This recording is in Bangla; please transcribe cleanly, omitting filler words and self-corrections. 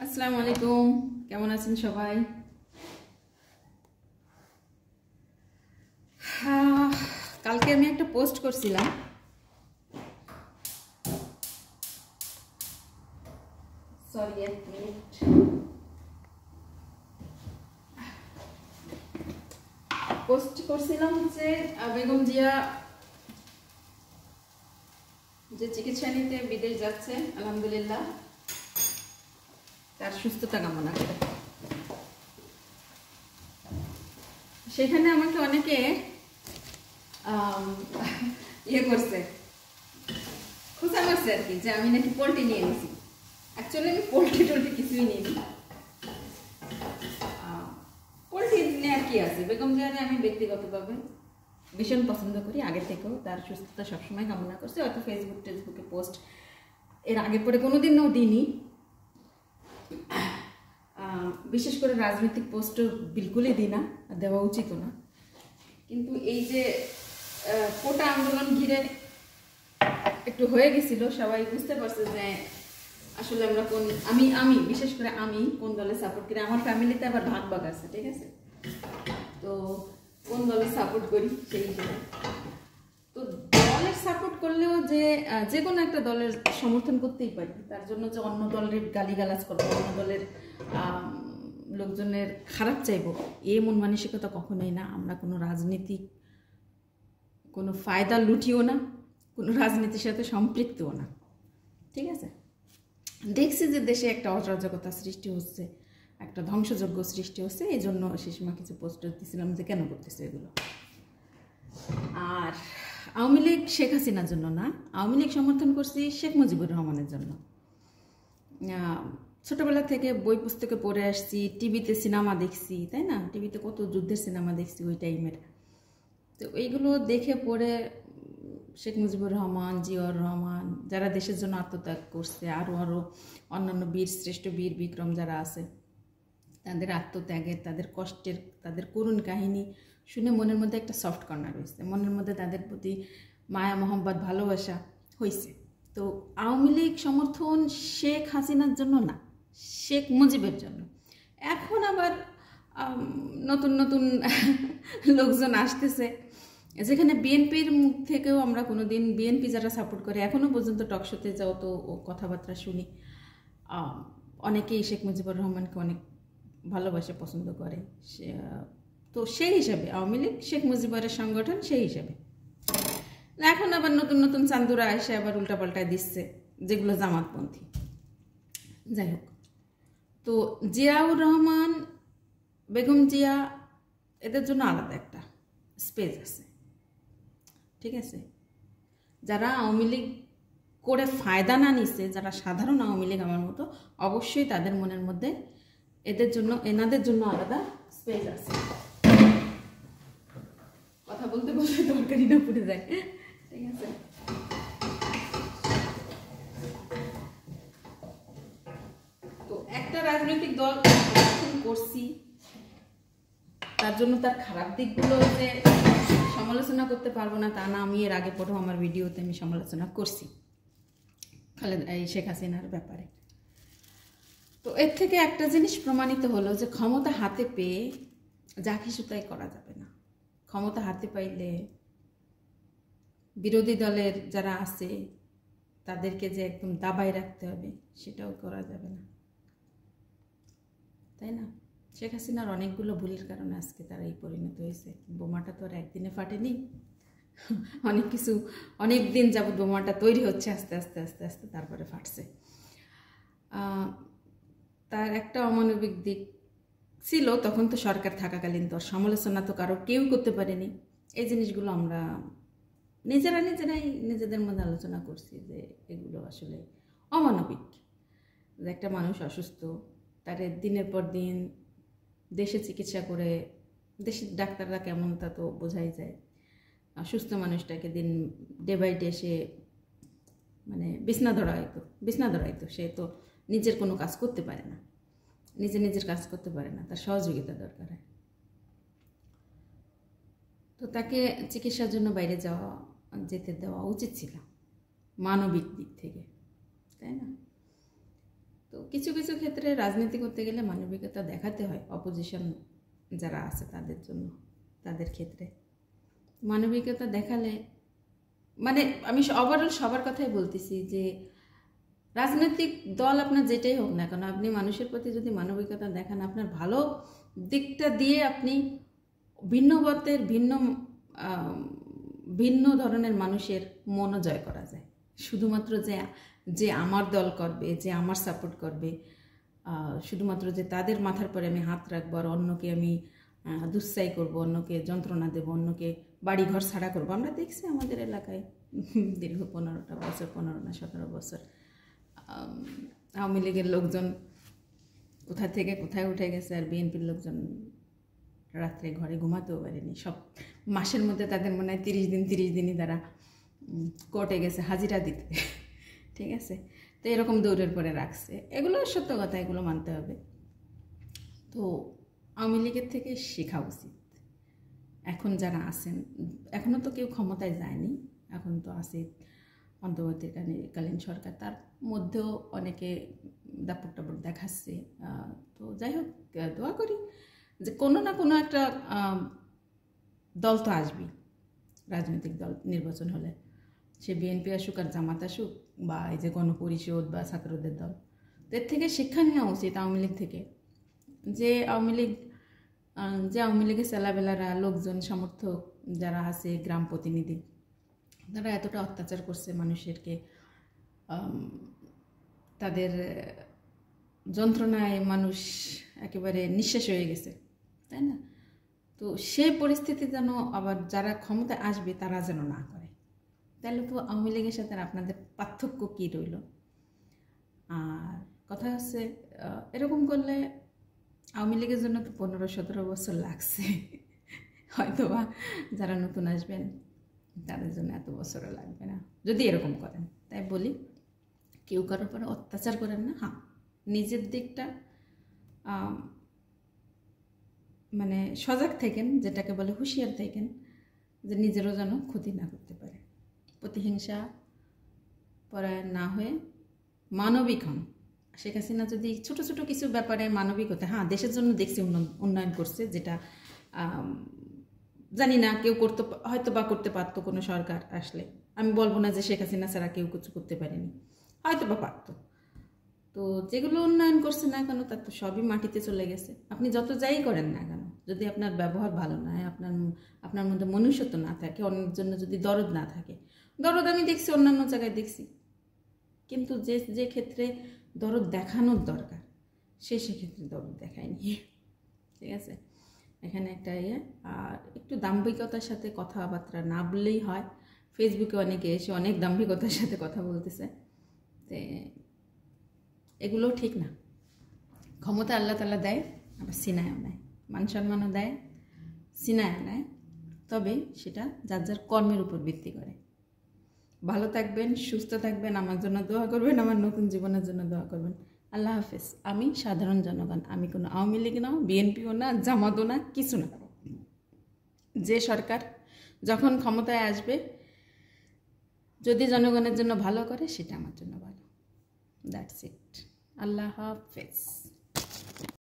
আসসালামু আলাইকুম, কেমন আছেন সবাই? কালকে আমি একটা পোস্ট করছিলাম। সরি, এক মিনিট। পোস্ট করছিলাম হচ্ছে বেগম জিয়া যে চিকিৎসা নিতে বিদেশ যাচ্ছে, আলহামদুলিল্লাহ তার সুস্থতা কামনা করে। সেখানে আমাকে অনেকে ইয়ে করছে, খোঁচা মারছে আর কি, যে আমি নাকি পোল্ট্রি নিয়ে নিয়েছি। অ্যাকচুয়ালি আমি পোল্ট্রি কিছুই নিইনি। পোল্ট্রি নিয়ে আর কি আছে, বেগম জিয়ারে আমি ব্যক্তিগতভাবে ভীষণ পছন্দ করি, আগে থেকেও তার সুস্থতা সবসময় কামনা করছি। হয়তো ফেসবুকে পোস্ট এর আগে পরে কোনোদিনও দিইনি, বিশেষ করে রাজনৈতিক পোস্টও বিলকুলই দিই না, দেওয়া উচিতও না। কিন্তু এই যে কোটা আন্দোলন ঘিরে একটু হয়ে গেছিল, সবাই বুঝতে পারছে যে আসলে আমরা আমি বিশেষ করে আমি কোন দলে সাপোর্ট করি। আমার ফ্যামিলিতে আবার ভাগ আছে, ঠিক আছে? তো কোন দলে সাপোর্ট করি সেই হিসেবে, তো দলের সাপোর্ট করলেও যে কোনো একটা দলের সমর্থন করতেই পারি। তার জন্য যে অন্য দলের গালিগালাজ করবো, অন্য দলের লোকজনের খারাপ চাইবো, এ মন মানসিকতা কখনোই না। আমরা কোনো রাজনীতিক কোনো ফায়দা লুটিও না, কোনো রাজনীতির সাথে সম্পৃক্তও না, ঠিক আছে? দেখছি যে দেশে একটা অরাজকতা সৃষ্টি হচ্ছে, একটা ধ্বংসযজ্ঞ সৃষ্টি হচ্ছে। এই জন্য সেই সময় কিছু পোস্ট দিয়েছিলাম যে কেন করতেছে এগুলো। আর আওয়ামী লীগ শেখ হাসিনার জন্য না, আওয়ামী লীগ সমর্থন করছি শেখ মুজিবুর রহমানের জন্য। ছোটোবেলা থেকে বই পুস্তকে পড়ে আসছি, টিভিতে সিনেমা দেখছি, তাই না? টিভিতে কত যুদ্ধের সিনেমা দেখছি ওই টাইমের। তো এইগুলো দেখে পড়ে শেখ মুজিবুর রহমান, জিয়াউর রহমান, যারা দেশের জন্য আত্মত্যাগ করছে, আরও অন্যান্য বীর শ্রেষ্ঠ বীর বিক্রম যারা আছে, তাদের আত্মত্যাগের, তাদের কষ্টের, তাদের করুণ কাহিনী শুনে মনের মধ্যে একটা সফট কর্নার হয়েছে, মনের মধ্যে তাদের প্রতি মায়া মোহাম্মদ ভালোবাসা হয়েছে। তো আওয়ামী লীগ সমর্থন শেখ হাসিনার জন্য না, শেখ মুজিবের জন্য। এখন আবার নতুন নতুন লোকজন আসতেছে, যেখানে বিএনপির মুখ থেকেও আমরা কোনোদিন, বিএনপি যারা সাপোর্ট করে এখনও পর্যন্ত টকশোতে যাও তো কথাবার্তা শুনি, অনেকেই শেখ মুজিবুর রহমানকে অনেক ভালোবাসে, পছন্দ করে। তো সেই হিসাবে আওয়ামী লীগ শেখ মুজিবুরের সংগঠন, সেই হিসাবে। এখন আবার নতুন নতুন চান্দুরা এসে আবার উল্টাপাল্টায় দিচ্ছে, যেগুলো জামাতপন্থী। যাই হোক, তো জিয়াউর রহমান, বেগম জিয়া, এদের জন্য আলাদা একটা স্পেস আছে, ঠিক আছে? যারা আওয়ামী লীগ করে ফায়দা না নিচ্ছে, যারা সাধারণ আওয়ামী লীগ আমার মতো, অবশ্যই তাদের মনের মধ্যে এনাদের জন্য আলাদা স্পেস আছে। কথা বলতে বলতে দরকারি না পড়ে যায়, ঠিক আছে? তো একটা রাজনৈতিক দল সমর্থন করছি, তার জন্য তার খারাপ দিকগুলো যে সমালোচনা করতে পারবো না তা না। আমি এর আগে পরেও আমার ভিডিওতে আমি সমালোচনা করছি এই শেখ হাসিনার ব্যাপারে। তো এর থেকে একটা জিনিস প্রমাণিত হলো যে ক্ষমতা হাতে পেয়ে যা কিছু তাই করা যাবে না। ক্ষমতা হাতে পাইলে বিরোধী দলের যারা আছে তাদেরকে যে একদম দাবায় রাখতে হবে, সেটাও করা যাবে না, তাই না? শেখ হাসিনার অনেকগুলো ভুলের কারণে আজকে তারা এই পরিণত হয়েছে। বোমাটা তো আর একদিনে ফাটেনি, অনেক কিছু, অনেক দিন যাবত বোমাটা তৈরি হচ্ছে, আস্তে আস্তে আস্তে আস্তে তারপরে ফাটছে। তার একটা অমানবিক দিক ছিল, তখন তো সরকার থাকাকালীন তো সমালোচনা তো কারো কেউ করতে পারেনি। এই জিনিসগুলো আমরা নিজেরাই নিজেদের মধ্যে আলোচনা করছি যে এগুলো আসলে অমানবিক। যে একটা মানুষ অসুস্থ, তারে দিনের পর দিন দেশে চিকিৎসা করে, দেশের ডাক্তাররা কেমন তা তো বোঝাই যায়। সুস্থ মানুষটাকে ডে বাই ডে সে মানে বিছনা ধরাইতো, সে তো নিজের কোনো কাজ করতে পারে না, নিজের কাজ করতে পারে না, তার সহযোগিতা দরকার হয়। তো তাকে চিকিৎসার জন্য বাইরে যেতে দেওয়া উচিত ছিল মানবিক দিক থেকে, তাই না? তো কিছু কিছু ক্ষেত্রে রাজনীতি করতে গেলে মানবিকতা দেখাতে হয় অপোজিশন যারা আছে তাদের জন্য, তাদের ক্ষেত্রে মানবিকতা দেখালে, মানে আমি ওভারঅল সবার কথাই বলতেছি যে রাজনৈতিক দল আপনার যেটাই হোক না কেন, আপনি মানুষের প্রতি যদি মানবিকতা দেখান, আপনার ভালো দিকটা দিয়ে আপনি ভিন্ন মতের ভিন্ন ধরনের মানুষের মনও জয় করা যায়। শুধুমাত্র যে আমার দল করবে, যে আমার সাপোর্ট করবে, শুধুমাত্র যে তাদের মাথার পরে আমি হাত রাখবো আর অন্যকে আমি দুঃসাই করব, অন্যকে যন্ত্রণা দেব, অন্যকে বাড়িঘর ছাড়া করবো। আমরা দেখছি আমাদের এলাকায় দীর্ঘ 15টা বছর, 15 না 17 বছর আওয়ামী লীগের লোকজন কোথা থেকে কোথায় উঠে গেছে, আর বিএনপির লোকজন রাত্রে ঘরে ঘুমাতেও পারেনি। সব মাসের মধ্যে তাদের মনে হয় 30 দিনই তারা কোর্টে গেছে হাজিরা দিতে, ঠিক আছে। তো এরকম দৌড়ের পরে রাখছে, এগুলো সত্য কথা, এগুলো মানতে হবে। তো আওয়ামী লীগের থেকে শেখা উচিত। এখন যারা আছেন, এখনও তো কেউ ক্ষমতায় যায়নি, এখন তো আছে অন্তর্বর্তীকালীন সরকার, তার মধ্যেও অনেকে দাপট টাপট দেখাচ্ছে। তো যাই হোক, দোয়া করি যে কোনো না কোনো একটা দল তো আসবেই, রাজনৈতিক দল নির্বাচন হলে, সে বিএনপি আসুক আর জামাত আসুক, বা এই যে গণপরিষদ বা ছাত্রদের দল, এর থেকে শিক্ষা নেওয়া উচিত আওয়ামী লীগ থেকে। যে আওয়ামী লীগের ছেলেবেলারা, লোকজন, সমর্থক যারা আছে, গ্রাম প্রতিনিধি, তারা এতটা অত্যাচার করছে মানুষেরকে, তাদের যন্ত্রণায় মানুষ একেবারে নিঃশেষ হয়ে গেছে, তাই না? তো সেই পরিস্থিতি যেন আবার যারা ক্ষমতায় আসবে তারা যেন না করে। তাহলে তো আওয়ামী লীগের সাথে আপনাদের পার্থক্য কী রইল? আর কথা হচ্ছে, এরকম করলে আওয়ামী লীগের জন্য তো 15-17 বছর লাগছে, হয়তো বা যারা নতুন আসবেন তাদের জন্য এত বছরও লাগবে না যদি এরকম করেন। তাই বলি, কেউ কারোর পরে অত্যাচার করেন না। হ্যাঁ, নিজের দিকটা মানে সজাগ থাকেন, যেটাকে বলে হুঁশিয়ার থাকেন, যে নিজেরও যেন ক্ষতি না করতে পারে। প্রতিহিংসা পরায়ণ না হয়ে মানবিক হন। শেখ হাসিনা যদি ছোট ছোট কিছু ব্যাপারে মানবিক হতে, হ্যাঁ দেশের জন্য দেখছি উন্নয়ন করছে, যেটা জানি না কেউ হয়তো বা করতে পারতো কোনো সরকার আসলে। আমি বলবো না যে শেখ হাসিনা ছাড়া কেউ কিছু করতে পারেনি, হয়তো বা পারতো। তো যেগুলো উন্নয়ন করছে না কেন, তার তো সবই মাটিতে চলে গেছে। আপনি যত যাই করেন না কেন, যদি আপনার ব্যবহার ভালো না হয়, আপনার মধ্যে মনুষ্যত্ব না থাকে, অন্যের জন্য যদি দরদ না থাকে, দরদ আমি দেখছি অন্যান্য জায়গায় দেখছি, কিন্তু যে ক্ষেত্রে দরদ দেখানোর দরকার সেক্ষেত্রে দরদ দেখায়নি, ঠিক আছে। এখানে একটা আর একটু দাম্ভিকতার সাথে কথাবার্তা না বললেই হয়। ফেসবুকে অনেকে এসে অনেক দাম্ভিকতার সাথে কথা বলতেছে, তো এগুলো ঠিক না। ক্ষমতা আল্লাহ তাআলা দেয়, আবার সিনায়ও নেয়, মান সম্মানও দেয়, সিনায়ও নেয়, তবে সেটা যার যার কর্মের উপর ভিত্তি করে। ভালো থাকবেন, সুস্থ থাকবেন, আমার জন্য দোয়া করবেন, আমার নতুন জীবনের জন্য দোয়া করবেন। আল্লাহ হাফেজ। আমি সাধারণ জনগণ, আমি কোনো আওয়ামী লীগ না, বিএনপিও না, জামাতও না, কিছু না। যে সরকার যখন ক্ষমতায় আসবে, যদি জনগণের জন্য ভালো করে, সেটা আমার জন্য ভালো। That's it. আল্লাহ হাফেজ।